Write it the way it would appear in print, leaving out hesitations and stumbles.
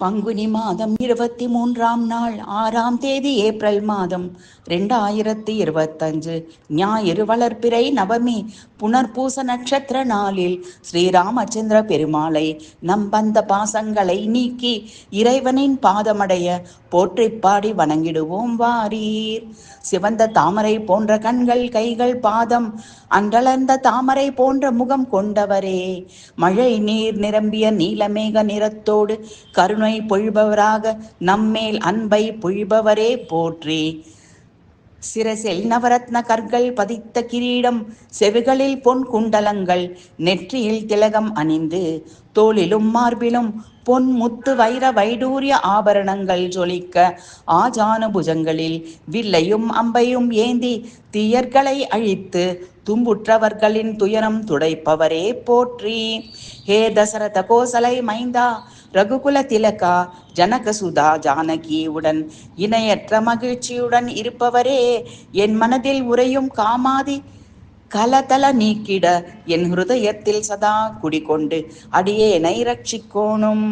பங்குனி மாதம் 23ஆம் நாள் 6ஆம் தேதி ஏப்ரல் மாதம் 2025 ஞாயிறு வளர்பிறை நவமி புனர்பூச நட்சத்திர நாளில் ஸ்ரீராமச்சந்திர பெருமாளை நம் பந்த பாசங்களை நீக்கி இறைவனின் பாதமடைய போற்றி பாடி வணங்கிடுவோம் வாரீர். சிவந்த தாமரை போன்ற கண்கள் கைகள் பாதம் அன்றளர்ந்த தாமரை போன்ற முகம் கொண்டவரே, மழை நீர் நிரம்பிய நீலமேக நிறத்தோடு கருணை பொழிபவராக நம்மேல் அன்பை பொழிபவரே போற்றி. சிரசில் நவரத்ன கற்கள் பதித்த கிரீடம், செவிகளில் பொன் குண்டலங்கள், நெற்றியில் திலகம் அணிந்து தோளிலும் மார்பிலும் பொன் முத்து வைர வைடூரிய ஆபரணங்கள் ஜொலிக்க ஆஜானு புஜங்களில் வில்லையும் அம்பையும் ஏந்தி தீயர்களை அழித்து தும்புற்றவர்களின் துயரம் துடைப்பவரே போற்றி. ஹே தசரத கோசலை மைந்தா, ரகுகுல திலகா, ஜனகசுதா ஜானகி உடன் இணையற்ற மகிழ்ச்சியுடன் இருப்பவரே, என் மனதில் உறையும் காமாதி கலதல நீக்கிட என் ஹிருதயத்தில் சதா குடிகொண்டு அடியேனை ரட்சிக்கோணும்.